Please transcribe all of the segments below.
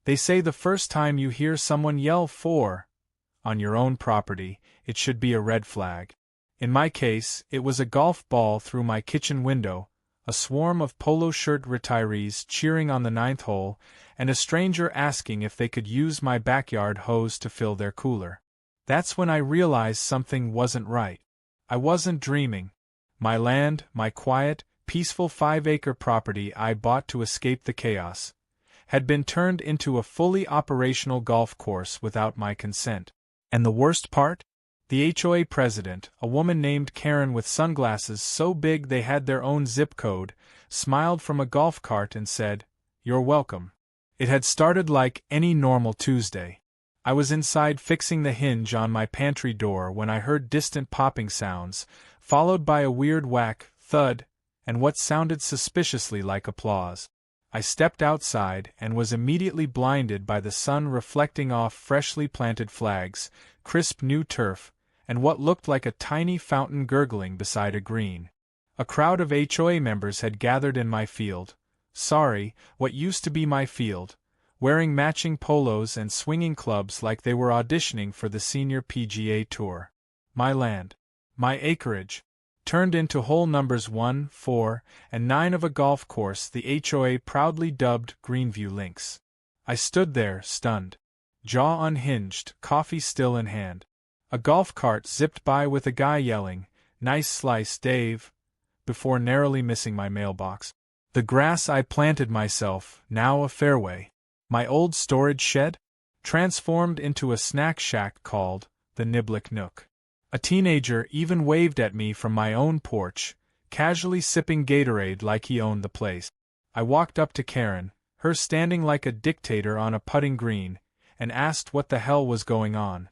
They say the first time you hear someone yell "for" on your own property, it should be a red flag. In my case, it was a golf ball through my kitchen window, a swarm of polo shirt retirees cheering on the 9th hole, and a stranger asking if they could use my backyard hose to fill their cooler. That's when I realized something wasn't right. I wasn't dreaming. My land, my quiet, peaceful 5-acre property I bought to escape the chaos, had been turned into a fully operational golf course without my consent. And the worst part? The HOA president, a woman named Karen with sunglasses so big they had their own zip code, smiled from a golf cart and said, "You're welcome." It had started like any normal Tuesday. I was inside fixing the hinge on my pantry door when I heard distant popping sounds, followed by a weird whack, thud, and what sounded suspiciously like applause. I stepped outside and was immediately blinded by the sun reflecting off freshly planted flags, crisp new turf, and what looked like a tiny fountain gurgling beside a green. A crowd of HOA members had gathered in my field, what used to be my field, wearing matching polos and swinging clubs like they were auditioning for the senior PGA Tour. My land, my acreage, turned into hole numbers 1, 4, and 9 of a golf course the HOA proudly dubbed Greenview Links. I stood there, stunned, jaw unhinged, coffee still in hand. A golf cart zipped by with a guy yelling, "Nice slice, Dave," before narrowly missing my mailbox. The grass I planted myself, now a fairway. My old storage shed? Transformed into a snack shack called the Niblick Nook. A teenager even waved at me from my own porch, casually sipping Gatorade like he owned the place. I walked up to Karen, her standing like a dictator on a putting green, and asked what the hell was going on.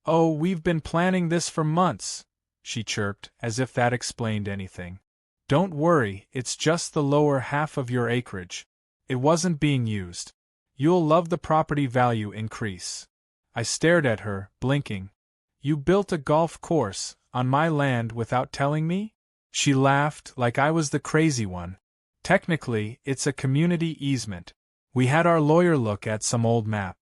"Oh, we've been planning this for months," she chirped, as if that explained anything. "Don't worry, it's just the lower half of your acreage. It wasn't being used. You'll love the property value increase." I stared at her, blinking. "You built a golf course on my land without telling me?" She laughed like I was the crazy one. "Technically, it's a community easement. We had our lawyer look at some old map.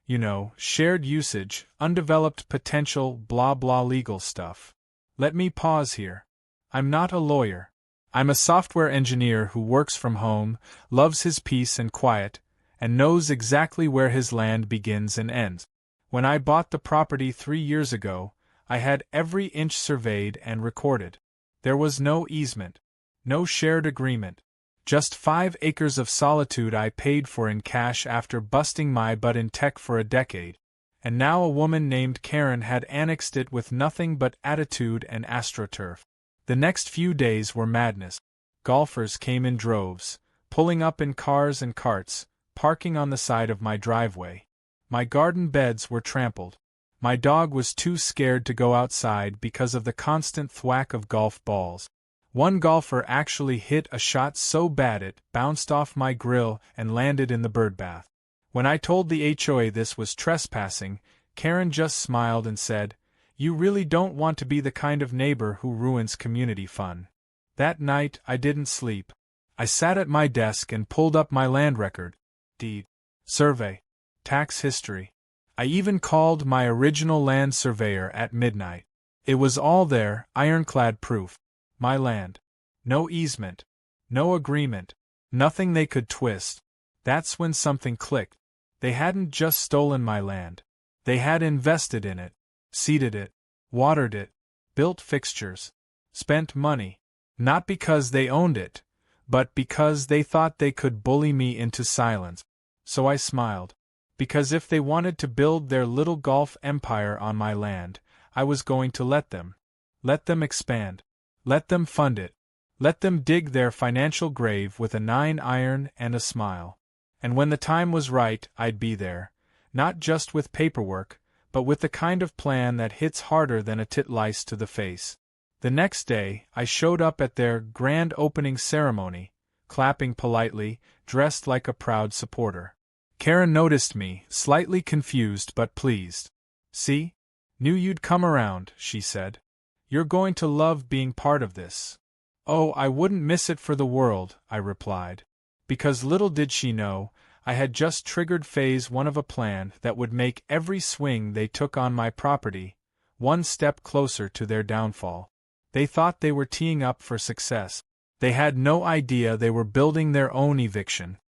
You know, shared usage, undeveloped potential, blah blah legal stuff. Let me pause here. I'm not a lawyer. I'm a software engineer who works from home, loves his peace and quiet, and knows exactly where his land begins and ends. When I bought the property 3 years ago, I had every inch surveyed and recorded. There was no easement, no shared agreement. Just 5 acres of solitude I paid for in cash after busting my butt in tech for a decade. And now a woman named Karen had annexed it with nothing but attitude and astroturf. The next few days were madness. Golfers came in droves, pulling up in cars and carts, parking on the side of my driveway. My garden beds were trampled. My dog was too scared to go outside because of the constant thwack of golf balls. One golfer actually hit a shot so bad it bounced off my grill and landed in the birdbath. When I told the HOA this was trespassing, Karen just smiled and said, "You really don't want to be the kind of neighbor who ruins community fun." That night I didn't sleep. I sat at my desk and pulled up my land record, deed, survey, tax history. I even called my original land surveyor at midnight. It was all there, ironclad proof. My land. No easement. No agreement. Nothing they could twist. That's when something clicked. They hadn't just stolen my land. They had invested in it, seeded it, watered it, built fixtures, spent money. Not because they owned it, but because they thought they could bully me into silence. So I smiled. Because if they wanted to build their little golf empire on my land, I was going to let them. Let them expand. Let them fund it. Let them dig their financial grave with a 9-iron and a smile. And when the time was right, I'd be there. Not just with paperwork, but with the kind of plan that hits harder than a titlice to the face. The next day, I showed up at their grand opening ceremony, clapping politely, dressed like a proud supporter. Karen noticed me, slightly confused but pleased. "See? Knew you'd come around," she said. "You're going to love being part of this." "Oh, I wouldn't miss it for the world," I replied. Because little did she know, I had just triggered phase 1 of a plan that would make every swing they took on my property one step closer to their downfall. They thought they were teeing up for success. They had no idea they were building their own eviction.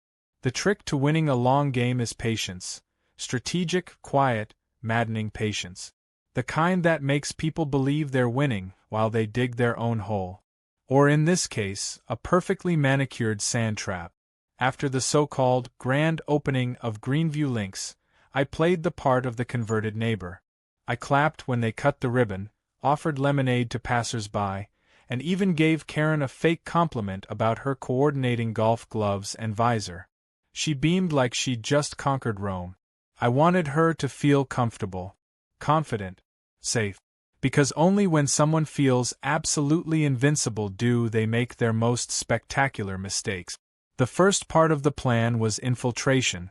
The trick to winning a long game is patience. Strategic, quiet, maddening patience. The kind that makes people believe they're winning while they dig their own hole. Or in this case, a perfectly manicured sand trap. After the so-called grand opening of Greenview Links, I played the part of the converted neighbor. I clapped when they cut the ribbon, offered lemonade to passers-by, and even gave Karen a fake compliment about her coordinating golf gloves and visor. She beamed like she'd just conquered Rome. I wanted her to feel comfortable, confident, safe. Because only when someone feels absolutely invincible do they make their most spectacular mistakes. The first part of the plan was infiltration.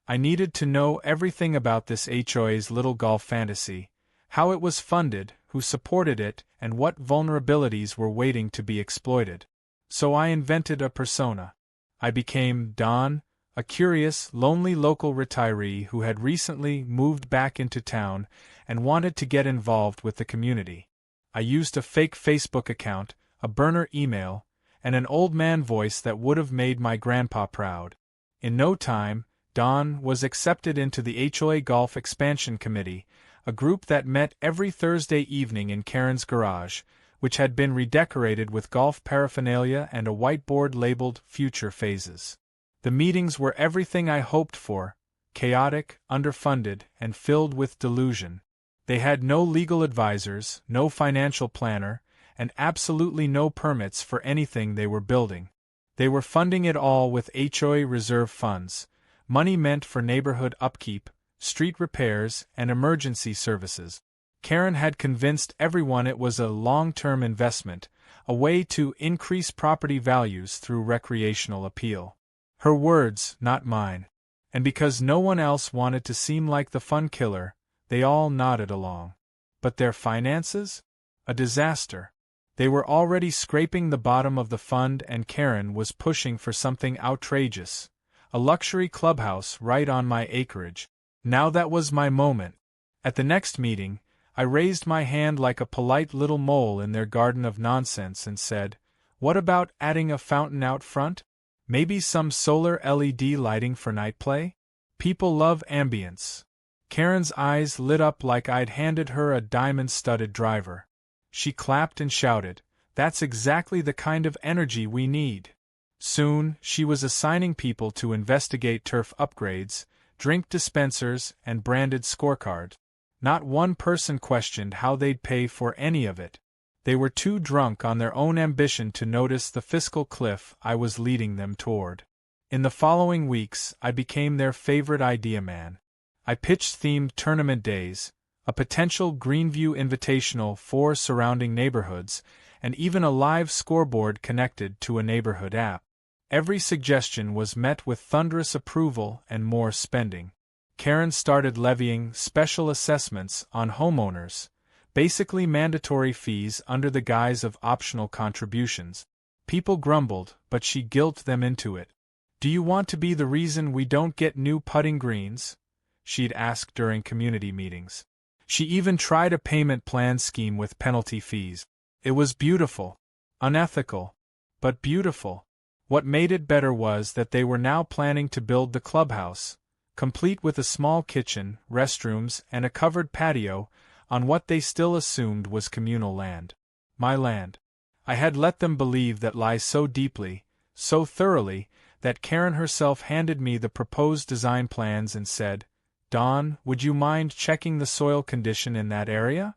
I needed to know everything about this HOA's little golf fantasy, how it was funded, who supported it, and what vulnerabilities were waiting to be exploited. So I invented a persona. I became Don, a curious, lonely local retiree who had recently moved back into town and wanted to get involved with the community. I used a fake Facebook account, a burner email, and an old man voice that would have made my grandpa proud. In no time, Don was accepted into the HOA Golf Expansion Committee, a group that met every Thursday evening in Karen's garage, which had been redecorated with golf paraphernalia and a whiteboard labeled Future Phases. The meetings were everything I hoped for, chaotic, underfunded, and filled with delusion. They had no legal advisors, no financial planner, and absolutely no permits for anything they were building. They were funding it all with HOA reserve funds, money meant for neighborhood upkeep, street repairs, and emergency services. Karen had convinced everyone it was a long-term investment, a way to increase property values through recreational appeal. Her words, not mine. And because no one else wanted to seem like the fun killer, they all nodded along. But their finances? A disaster. They were already scraping the bottom of the fund, and Karen was pushing for something outrageous. A luxury clubhouse right on my acreage. Now that was my moment. At the next meeting, I raised my hand like a polite little mole in their garden of nonsense and said, "What about adding a fountain out front? Maybe some solar LED lighting for night play? People love ambience." Karen's eyes lit up like I'd handed her a diamond-studded driver. She clapped and shouted, "That's exactly the kind of energy we need." Soon, she was assigning people to investigate turf upgrades, drink dispensers, and branded scorecards. Not one person questioned how they'd pay for any of it. They were too drunk on their own ambition to notice the fiscal cliff I was leading them toward. In the following weeks, I became their favorite idea man. I pitched themed tournament days, a potential Greenview Invitational for surrounding neighborhoods, and even a live scoreboard connected to a neighborhood app. Every suggestion was met with thunderous approval and more spending. Karen started levying special assessments on homeowners, basically mandatory fees under the guise of optional contributions. People grumbled, but she guilted them into it. "Do you want to be the reason we don't get new putting greens?" she'd ask during community meetings. She even tried a payment plan scheme with penalty fees. It was beautiful. Unethical. But beautiful. What made it better was that they were now planning to build the clubhouse, complete with a small kitchen, restrooms, and a covered patio, on what they still assumed was communal land. My land. I had let them believe that lie so deeply, so thoroughly, that Karen herself handed me the proposed design plans and said, "Don, would you mind checking the soil condition in that area?"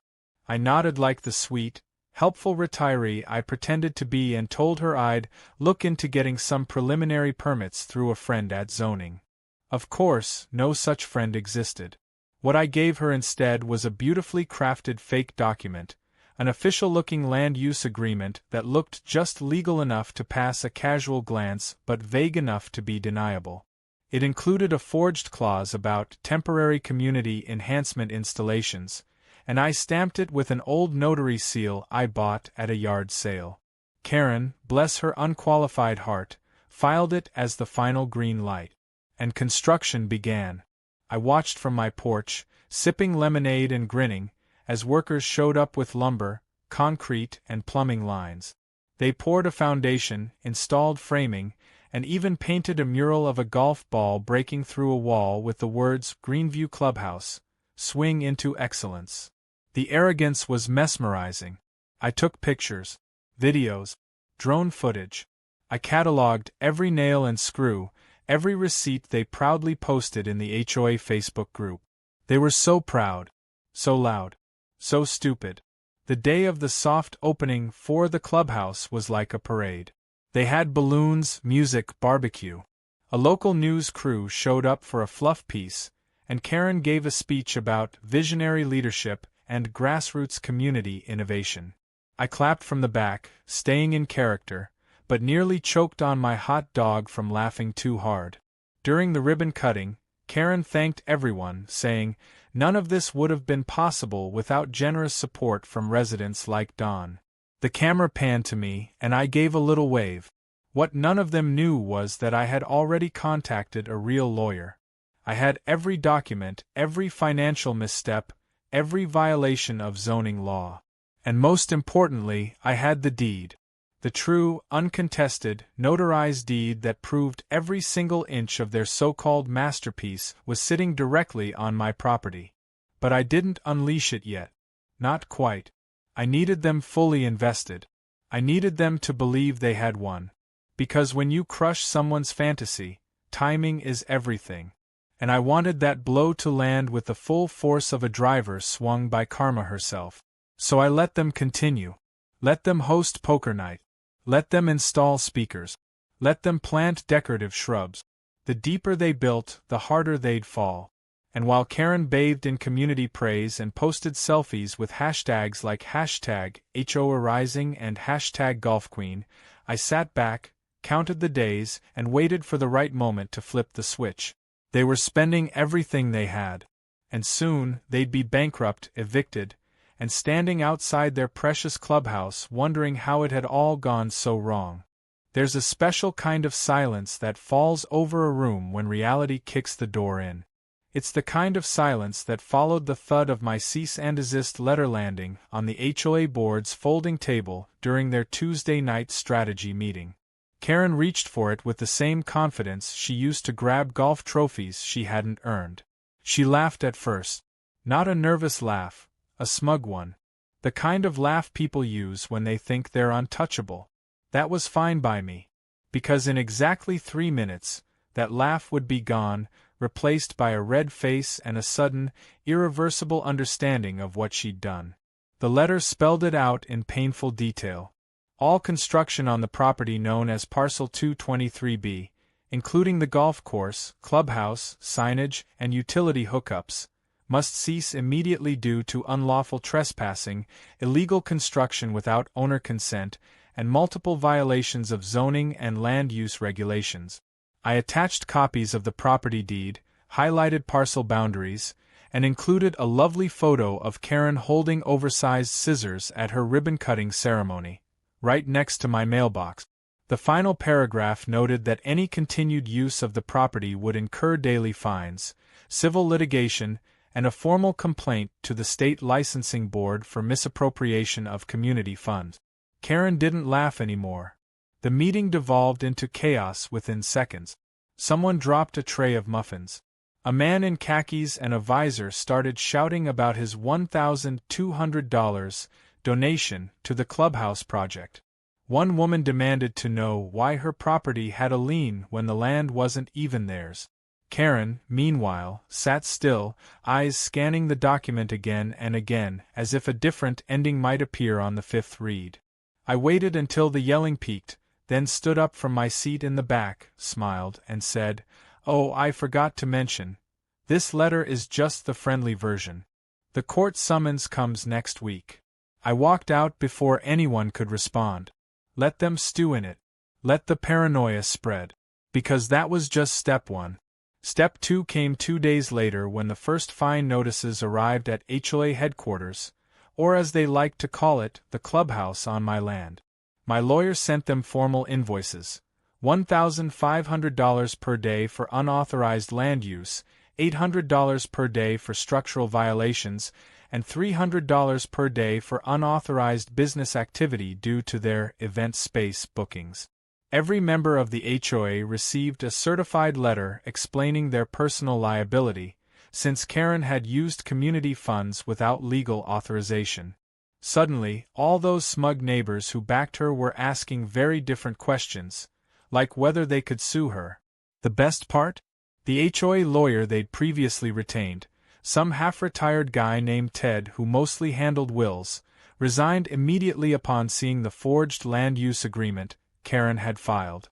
I nodded like the sweet, helpful retiree I pretended to be and told her I'd look into getting some preliminary permits through a friend at zoning. Of course, no such friend existed. What I gave her instead was a beautifully crafted fake document, an official-looking land use agreement that looked just legal enough to pass a casual glance but vague enough to be deniable. It included a forged clause about temporary community enhancement installations, and I stamped it with an old notary seal I bought at a yard sale. Karen, bless her unqualified heart, filed it as the final green light. and construction began. I watched from my porch, sipping lemonade and grinning, as workers showed up with lumber, concrete, and plumbing lines. They poured a foundation, installed framing, and even painted a mural of a golf ball breaking through a wall with the words "Greenview Clubhouse, Swing into Excellence." The arrogance was mesmerizing. I took pictures, videos, drone footage. I cataloged every nail and screw, every receipt they proudly posted in the HOA Facebook group. They were so proud, so loud, so stupid. The day of the soft opening for the clubhouse was like a parade. They had balloons, music, barbecue. A local news crew showed up for a fluff piece, and Karen gave a speech about visionary leadership and grassroots community innovation. I clapped from the back, staying in character, but nearly choked on my hot dog from laughing too hard. During the ribbon cutting, Karen thanked everyone, saying, "None of this would have been possible without generous support from residents like Don." The camera panned to me, and I gave a little wave. What none of them knew was that I had already contacted a real lawyer. I had every document, every financial misstep, every violation of zoning law. And most importantly, I had the deed. The true, uncontested, notarized deed that proved every single inch of their so-called masterpiece was sitting directly on my property. But I didn't unleash it yet. Not quite. I needed them fully invested. I needed them to believe they had won. Because when you crush someone's fantasy, timing is everything. And I wanted that blow to land with the full force of a driver swung by karma herself. So I let them continue. Let them host poker night. Let them install speakers. Let them plant decorative shrubs. The deeper they built, the harder they'd fall. And while Karen bathed in community praise and posted selfies with hashtags like #HOA Rising and #GolfQueen, I sat back, counted the days, and waited for the right moment to flip the switch. They were spending everything they had. And soon, they'd be bankrupt, evicted, and standing outside their precious clubhouse wondering how it had all gone so wrong. There's a special kind of silence that falls over a room when reality kicks the door in. It's the kind of silence that followed the thud of my cease and desist letter landing on the HOA board's folding table during their Tuesday night strategy meeting. Karen reached for it with the same confidence she used to grab golf trophies she hadn't earned. She laughed at first. Not a nervous laugh, a smug one. The kind of laugh people use when they think they're untouchable. That was fine by me. Because in exactly 3 minutes, that laugh would be gone, replaced by a red face and a sudden, irreversible understanding of what she'd done. The letter spelled it out in painful detail. All construction on the property known as Parcel 223B, including the golf course, clubhouse, signage, and utility hookups, must cease immediately due to unlawful trespassing, illegal construction without owner consent, and multiple violations of zoning and land use regulations. I attached copies of the property deed, highlighted parcel boundaries, and included a lovely photo of Karen holding oversized scissors at her ribbon-cutting ceremony, right next to my mailbox. The final paragraph noted that any continued use of the property would incur daily fines, civil litigation, and a formal complaint to the state licensing board for misappropriation of community funds. Karen didn't laugh anymore. The meeting devolved into chaos within seconds. Someone dropped a tray of muffins. A man in khakis and a visor started shouting about his $1,200 donation to the clubhouse project. One woman demanded to know why her property had a lien when the land wasn't even theirs. Karen, meanwhile, sat still, eyes scanning the document again and again, as if a different ending might appear on the fifth read. I waited until the yelling peaked, then stood up from my seat in the back, smiled, and said, "Oh, I forgot to mention. This letter is just the friendly version. The court summons comes next week." I walked out before anyone could respond. Let them stew in it. Let the paranoia spread. Because that was just step 1. Step 2 came 2 days later when the first fine notices arrived at HOA headquarters, or as they liked to call it, the clubhouse on my land. My lawyer sent them formal invoices, $1,500 per day for unauthorized land use, $800 per day for structural violations, and $300 per day for unauthorized business activity due to their event space bookings. Every member of the HOA received a certified letter explaining their personal liability, since Karen had used community funds without legal authorization. Suddenly, all those smug neighbors who backed her were asking very different questions, like whether they could sue her. The best part? The HOA lawyer they'd previously retained, some half-retired guy named Ted who mostly handled wills, resigned immediately upon seeing the forged land use agreement Karen had filed.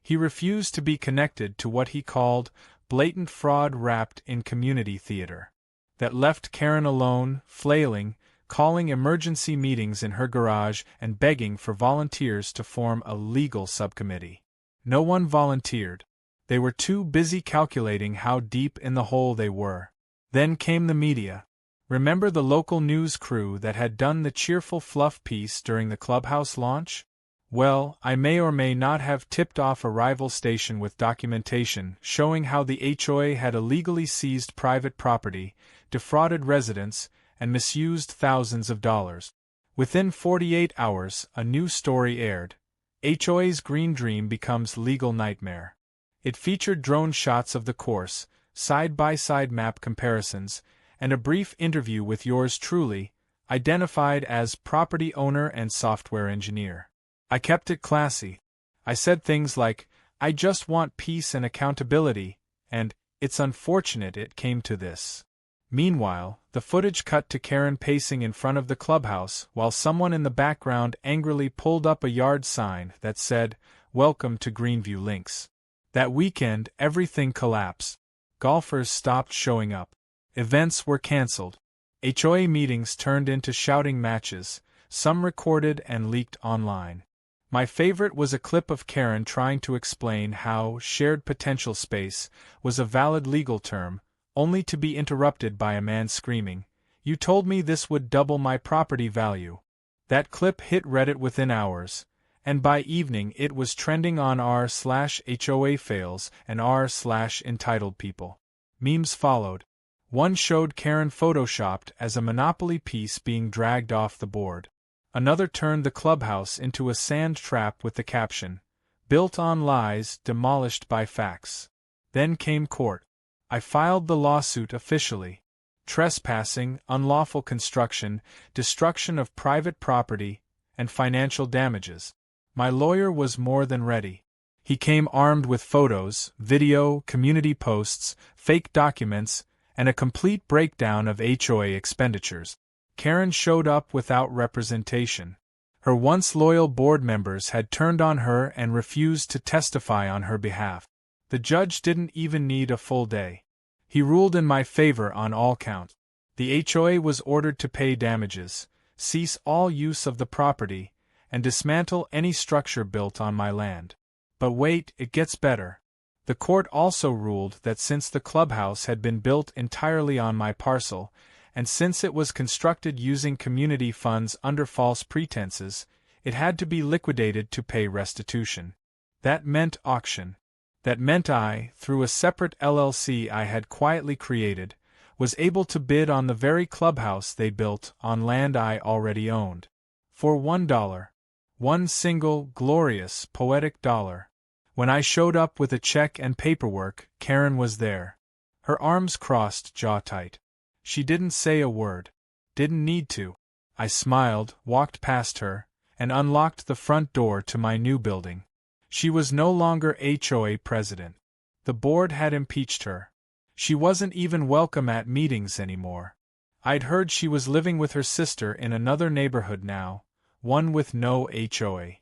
He refused to be connected to what he called blatant fraud wrapped in community theater. That left Karen alone, flailing, calling emergency meetings in her garage and begging for volunteers to form a legal subcommittee. No one volunteered. They were too busy calculating how deep in the hole they were. Then came the media. Remember the local news crew that had done the cheerful fluff piece during the clubhouse launch? Well, I may or may not have tipped off a rival station with documentation showing how the HOA had illegally seized private property, defrauded residents, and misused thousands of dollars. Within 48 hours, a new story aired. HOA's Green Dream becomes legal nightmare. It featured drone shots of the course, side-by-side map comparisons, and a brief interview with yours truly, identified as property owner and software engineer. I kept it classy. I said things like, "I just want peace and accountability," and "It's unfortunate it came to this." Meanwhile, the footage cut to Karen pacing in front of the clubhouse while someone in the background angrily pulled up a yard sign that said, "Welcome to Greenview Links." That weekend, everything collapsed. Golfers stopped showing up. Events were canceled. HOA meetings turned into shouting matches, some recorded and leaked online. My favorite was a clip of Karen trying to explain how shared potential space was a valid legal term, only to be interrupted by a man screaming, "You told me this would double my property value." That clip hit Reddit within hours, and by evening it was trending on r/HOA fails and r/EntitledPeople. Memes followed. One showed Karen photoshopped as a Monopoly piece being dragged off the board. Another turned the clubhouse into a sand trap with the caption, "Built on lies, demolished by facts." Then came court. I filed the lawsuit officially. Trespassing, unlawful construction, destruction of private property, and financial damages. My lawyer was more than ready. He came armed with photos, video, community posts, fake documents, and a complete breakdown of HOA expenditures. Karen showed up without representation. Her once loyal board members had turned on her and refused to testify on her behalf. The judge didn't even need a full day. He ruled in my favor on all counts. The HOA was ordered to pay damages, cease all use of the property, and dismantle any structure built on my land. But wait, it gets better. The court also ruled that since the clubhouse had been built entirely on my parcel, and since it was constructed using community funds under false pretenses, it had to be liquidated to pay restitution. That meant auction. That meant I, through a separate LLC I had quietly created, was able to bid on the very clubhouse they built on land I already owned. For $1. One single, glorious, poetic dollar. When I showed up with a check and paperwork, Karen was there. Her arms crossed, jaw tight. She didn't say a word. Didn't need to. I smiled, walked past her, and unlocked the front door to my new building. She was no longer HOA president. The board had impeached her. She wasn't even welcome at meetings anymore. I'd heard she was living with her sister in another neighborhood now, one with no HOA.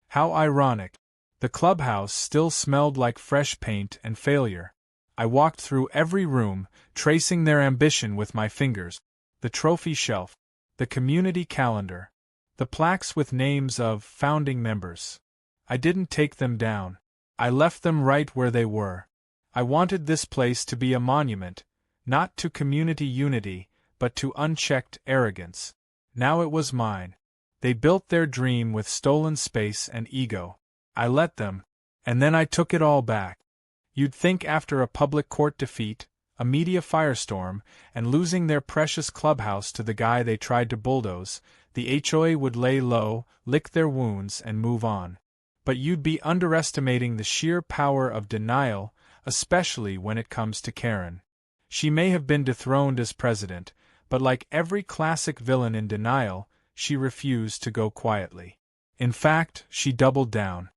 How ironic. The clubhouse still smelled like fresh paint and failure. I walked through every room, tracing their ambition with my fingers. The trophy shelf, the community calendar, the plaques with names of founding members. I didn't take them down. I left them right where they were. I wanted this place to be a monument, not to community unity, but to unchecked arrogance. Now it was mine. They built their dream with stolen space and ego. I let them. And then I took it all back. You'd think after a public court defeat, a media firestorm, and losing their precious clubhouse to the guy they tried to bulldoze, the HOA would lay low, lick their wounds, and move on. But you'd be underestimating the sheer power of denial, especially when it comes to Karen. She may have been dethroned as president, but like every classic villain in denial, she refused to go quietly. In fact, she doubled down.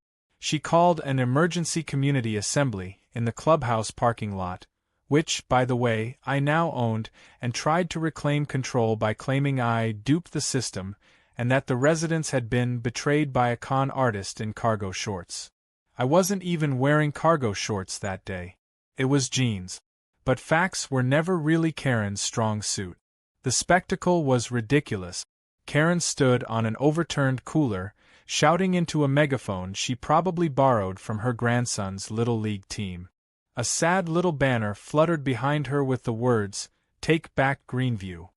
She called an emergency community assembly in the clubhouse parking lot, which, by the way, I now owned, and tried to reclaim control by claiming I duped the system, and that the residents had been betrayed by a con artist in cargo shorts. I wasn't even wearing cargo shorts that day. It was jeans. But facts were never really Karen's strong suit. The spectacle was ridiculous. Karen stood on an overturned cooler, shouting into a megaphone she probably borrowed from her grandson's Little League team. A sad little banner fluttered behind her with the words, "Take back Greenview."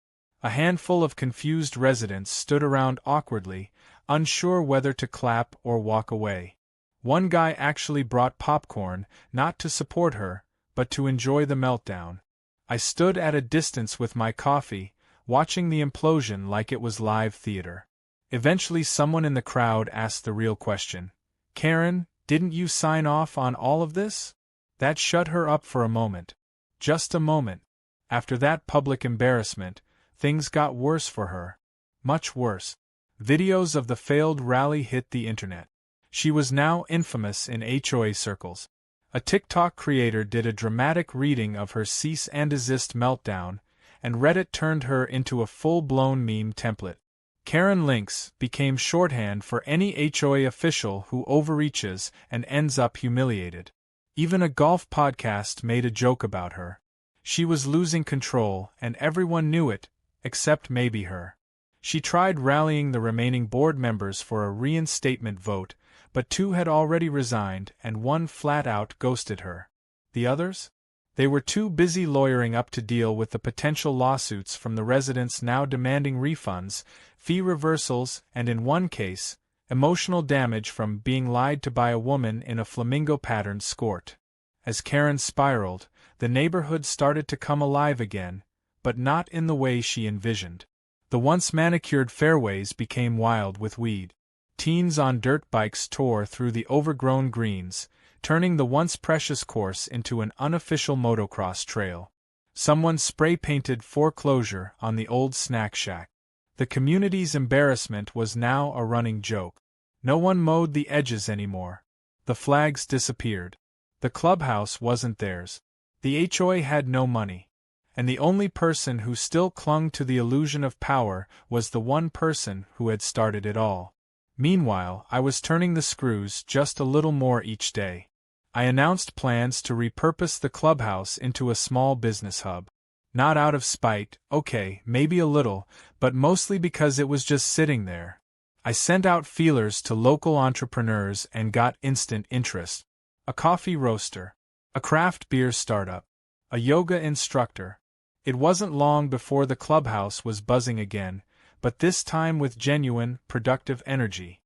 A handful of confused residents stood around awkwardly, unsure whether to clap or walk away. One guy actually brought popcorn, not to support her, but to enjoy the meltdown. I stood at a distance with my coffee, watching the implosion like it was live theater. Eventually someone in the crowd asked the real question. "Karen, didn't you sign off on all of this?" That shut her up for a moment. Just a moment. After that public embarrassment, things got worse for her. Much worse. Videos of the failed rally hit the internet. She was now infamous in HOA circles. A TikTok creator did a dramatic reading of her cease and desist meltdown, and Reddit turned her into a full-blown meme template. Karen Links became shorthand for any HOA official who overreaches and ends up humiliated. Even a golf podcast made a joke about her. She was losing control, and everyone knew it, except maybe her. She tried rallying the remaining board members for a reinstatement vote, but 2 had already resigned and 1 flat-out ghosted her. The others? They were too busy lawyering up to deal with the potential lawsuits from the residents now demanding refunds, fee reversals, and in one case, emotional damage from being lied to by a woman in a flamingo-patterned skirt. As Karen spiraled, the neighborhood started to come alive again, but not in the way she envisioned. The once manicured fairways became wild with weed. Teens on dirt bikes tore through the overgrown greens, turning the once precious course into an unofficial motocross trail. Someone spray-painted foreclosure on the old snack shack. The community's embarrassment was now a running joke. No one mowed the edges anymore. The flags disappeared. The clubhouse wasn't theirs. The HOA had no money. And the only person who still clung to the illusion of power was the one person who had started it all. Meanwhile, I was turning the screws just a little more each day. I announced plans to repurpose the clubhouse into a small business hub. Not out of spite, okay, maybe a little, but mostly because it was just sitting there. I sent out feelers to local entrepreneurs and got instant interest. A coffee roaster, a craft beer startup, a yoga instructor. It wasn't long before the clubhouse was buzzing again, but this time with genuine, productive energy.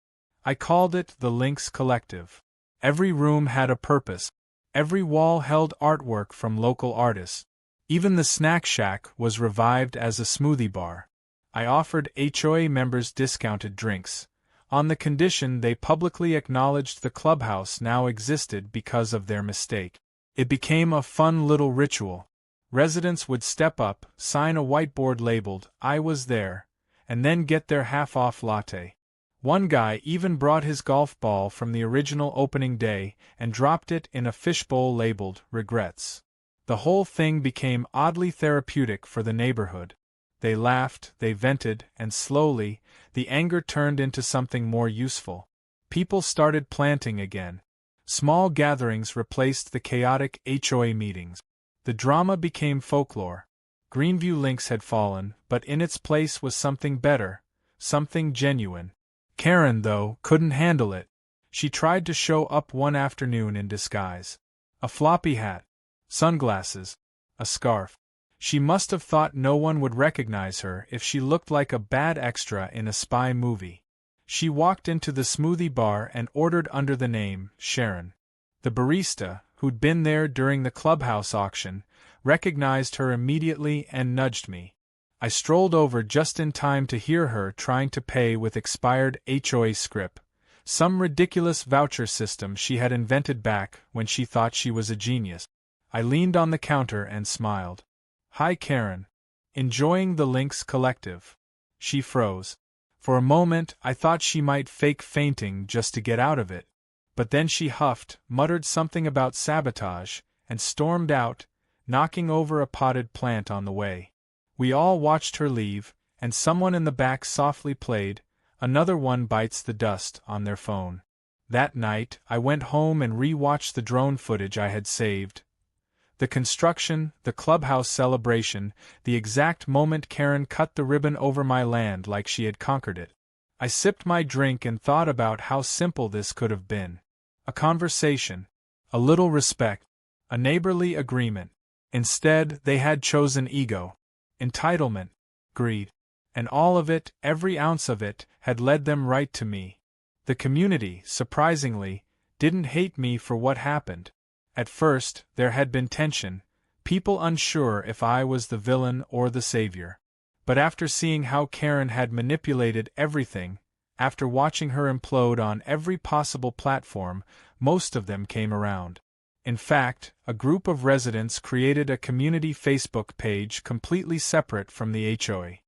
I called it the Links Collective. Every room had a purpose. Every wall held artwork from local artists. Even the snack shack was revived as a smoothie bar. I offered HOA members discounted drinks, on the condition they publicly acknowledged the clubhouse now existed because of their mistake. It became a fun little ritual. Residents would step up, sign a whiteboard labeled, "I was there," and then get their half-off latte. One guy even brought his golf ball from the original opening day and dropped it in a fishbowl labeled, "Regrets." The whole thing became oddly therapeutic for the neighborhood. They laughed, they vented, and slowly, the anger turned into something more useful. People started planting again. Small gatherings replaced the chaotic HOA meetings. The drama became folklore. Greenview Links had fallen, but in its place was something better, something genuine. Karen, though, couldn't handle it. She tried to show up one afternoon in disguise. A floppy hat, sunglasses, a scarf. She must have thought no one would recognize her if she looked like a bad extra in a spy movie. She walked into the smoothie bar and ordered under the name Sharon. The barista, who'd been there during the clubhouse auction, recognized her immediately and nudged me. I strolled over just in time to hear her trying to pay with expired HOA scrip, some ridiculous voucher system she had invented back when she thought she was a genius. I leaned on the counter and smiled. "Hi, Karen. Enjoying the Lynx Collective?" She froze. For a moment I thought she might fake fainting just to get out of it, but then she huffed, muttered something about sabotage, and stormed out, knocking over a potted plant on the way. We all watched her leave, and someone in the back softly played, "Another One Bites the Dust" on their phone. That night, I went home and re-watched the drone footage I had saved. The construction, the clubhouse celebration, the exact moment Karen cut the ribbon over my land like she had conquered it. I sipped my drink and thought about how simple this could have been. A conversation, a little respect, a neighborly agreement. Instead, they had chosen ego, entitlement, greed. And all of it, every ounce of it, had led them right to me. The community, surprisingly, didn't hate me for what happened. At first, there had been tension, people unsure if I was the villain or the savior. But after seeing how Karen had manipulated everything, after watching her implode on every possible platform, most of them came around. In fact, a group of residents created a community Facebook page completely separate from the HOA.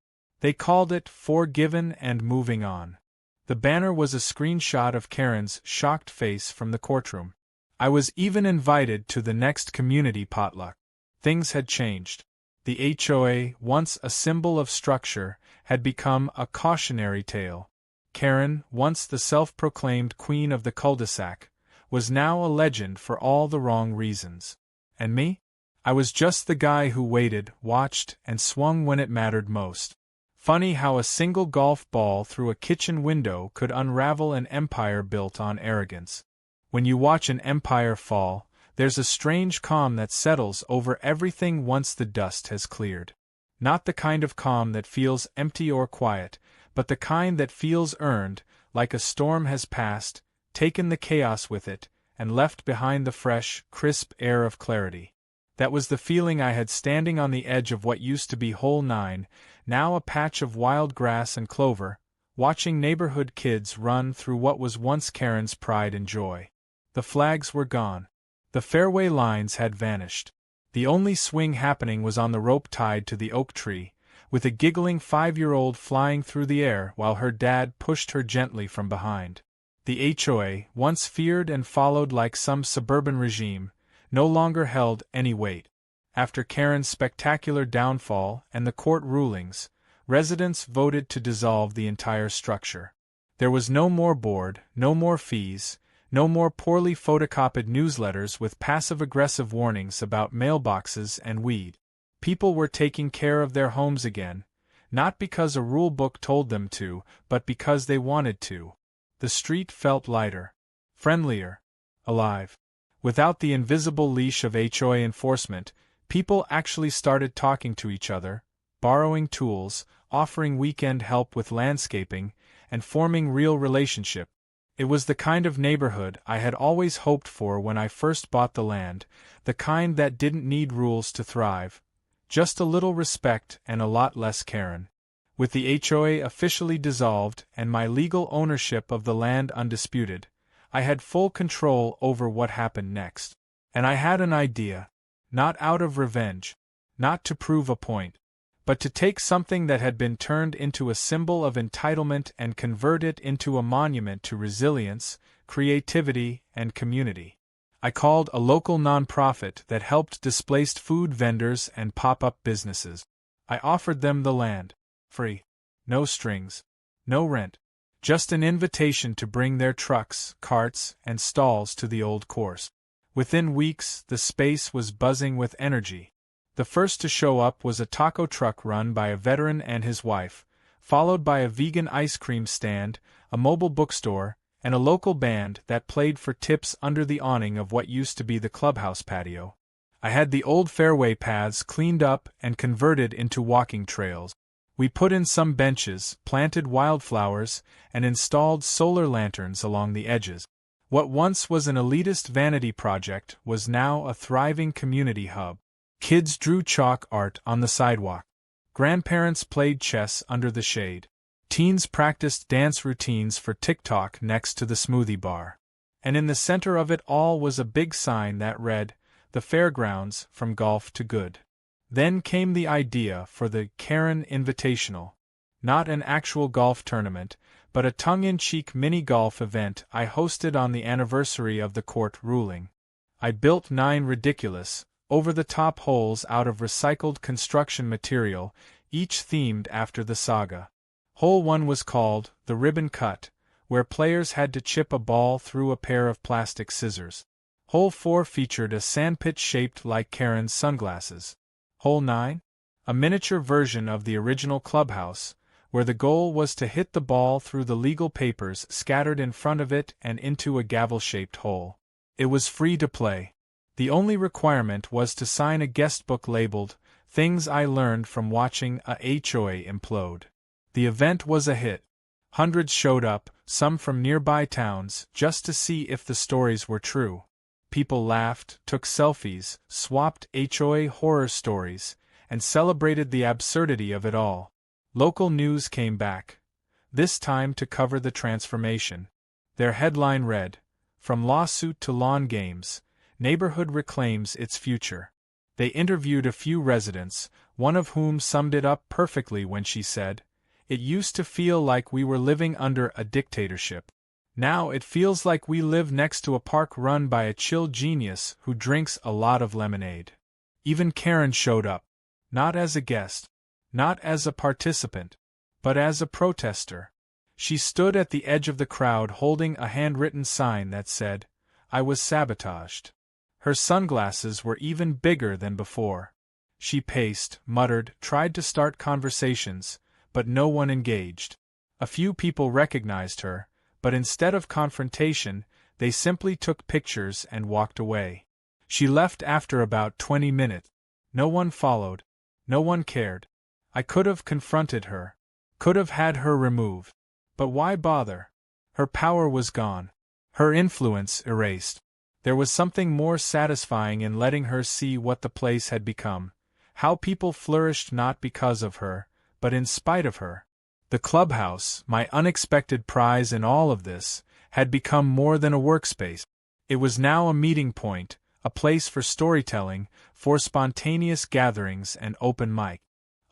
They called it Forgiven and Moving On. The banner was a screenshot of Karen's shocked face from the courtroom. I was even invited to the next community potluck. Things had changed. The HOA, once a symbol of structure, had become a cautionary tale. Karen, once the self-proclaimed queen of the cul-de-sac, was now a legend for all the wrong reasons. And me? I was just the guy who waited, watched, and swung when it mattered most. Funny how a single golf ball through a kitchen window could unravel an empire built on arrogance. When you watch an empire fall, there's a strange calm that settles over everything once the dust has cleared. Not the kind of calm that feels empty or quiet, but the kind that feels earned, like a storm has passed, taken the chaos with it, and left behind the fresh, crisp air of clarity. That was the feeling I had standing on the edge of what used to be Hole 9, now a patch of wild grass and clover, watching neighborhood kids run through what was once Karen's pride and joy. The flags were gone. The fairway lines had vanished. The only swing happening was on the rope tied to the oak tree, with a giggling 5-year-old flying through the air while her dad pushed her gently from behind. The HOA, once feared and followed like some suburban regime, no longer held any weight. After Karen's spectacular downfall and the court rulings, residents voted to dissolve the entire structure. There was no more board, no more fees, no more poorly photocopied newsletters with passive-aggressive warnings about mailboxes and weed. People were taking care of their homes again, not because a rule book told them to, but because they wanted to. The street felt lighter, friendlier, alive. Without the invisible leash of HOA enforcement, people actually started talking to each other, borrowing tools, offering weekend help with landscaping, and forming real relationship. It was the kind of neighborhood I had always hoped for when I first bought the land, the kind that didn't need rules to thrive. Just a little respect and a lot less Karen. With the HOA officially dissolved and my legal ownership of the land undisputed, I had full control over what happened next. And I had an idea. Not out of revenge. Not to prove a point. But to take something that had been turned into a symbol of entitlement and convert it into a monument to resilience, creativity, and community. I called a local nonprofit that helped displaced food vendors and pop-up businesses. I offered them the land. Free. No strings. No rent. Just an invitation to bring their trucks, carts, and stalls to the old course. Within weeks, the space was buzzing with energy. The first to show up was a taco truck run by a veteran and his wife, followed by a vegan ice cream stand, a mobile bookstore, and a local band that played for tips under the awning of what used to be the clubhouse patio. I had the old fairway paths cleaned up and converted into walking trails. We put in some benches, planted wildflowers, and installed solar lanterns along the edges. What once was an elitist vanity project was now a thriving community hub. Kids drew chalk art on the sidewalk. Grandparents played chess under the shade. Teens practiced dance routines for TikTok next to the smoothie bar. And in the center of it all was a big sign that read, "The Fairgrounds, from golf to good." Then came the idea for the Karen Invitational. Not an actual golf tournament, but a tongue-in-cheek mini-golf event I hosted on the anniversary of the court ruling. I built 9 ridiculous, over-the-top holes out of recycled construction material, each themed after the saga. Hole 1 was called the Ribbon Cut, where players had to chip a ball through a pair of plastic scissors. Hole 4 featured a sandpit shaped like Karen's sunglasses. Hole 9? A miniature version of the original clubhouse, where the goal was to hit the ball through the legal papers scattered in front of it and into a gavel-shaped hole. It was free to play. The only requirement was to sign a guestbook labeled, "Things I Learned from Watching a HOA Implode." The event was a hit. Hundreds showed up, some from nearby towns, just to see if the stories were true. People laughed, took selfies, swapped HOA horror stories, and celebrated the absurdity of it all. Local news came back, this time to cover the transformation. Their headline read, "From lawsuit to lawn games, neighborhood reclaims its future." They interviewed a few residents, one of whom summed it up perfectly when she said, "It used to feel like we were living under a dictatorship. Now it feels like we live next to a park run by a chill genius who drinks a lot of lemonade." Even Karen showed up. Not as a guest. Not as a participant. But as a protester. She stood at the edge of the crowd holding a handwritten sign that said, "I was sabotaged." Her sunglasses were even bigger than before. She paced, muttered, tried to start conversations, but no one engaged. A few people recognized her, but instead of confrontation, they simply took pictures and walked away. She left after about 20 minutes. No one followed. No one cared. I could have confronted her. Could have had her removed. But why bother? Her power was gone. Her influence erased. There was something more satisfying in letting her see what the place had become. How people flourished not because of her, but in spite of her. The clubhouse, my unexpected prize in all of this, had become more than a workspace. It was now a meeting point, a place for storytelling, for spontaneous gatherings and open mic.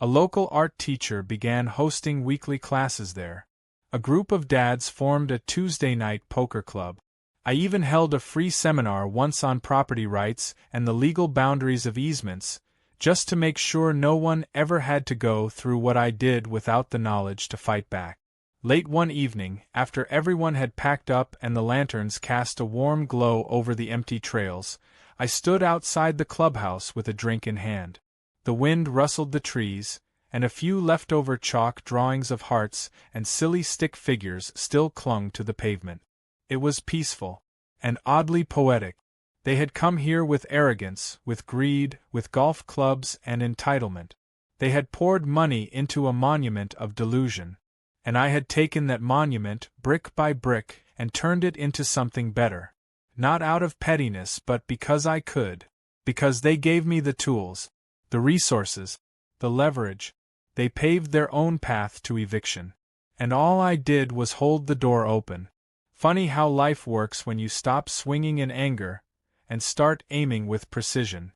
A local art teacher began hosting weekly classes there. A group of dads formed a Tuesday night poker club. I even held a free seminar once on property rights and the legal boundaries of easements, just to make sure no one ever had to go through what I did without the knowledge to fight back. Late one evening, after everyone had packed up and the lanterns cast a warm glow over the empty trails, I stood outside the clubhouse with a drink in hand. The wind rustled the trees, and a few leftover chalk drawings of hearts and silly stick figures still clung to the pavement. It was peaceful, and oddly poetic. They had come here with arrogance, with greed, with golf clubs and entitlement. They had poured money into a monument of delusion. And I had taken that monument, brick by brick, and turned it into something better. Not out of pettiness but because I could. Because they gave me the tools, the resources, the leverage. They paved their own path to eviction. And all I did was hold the door open. Funny how life works when you stop swinging in anger and start aiming with precision.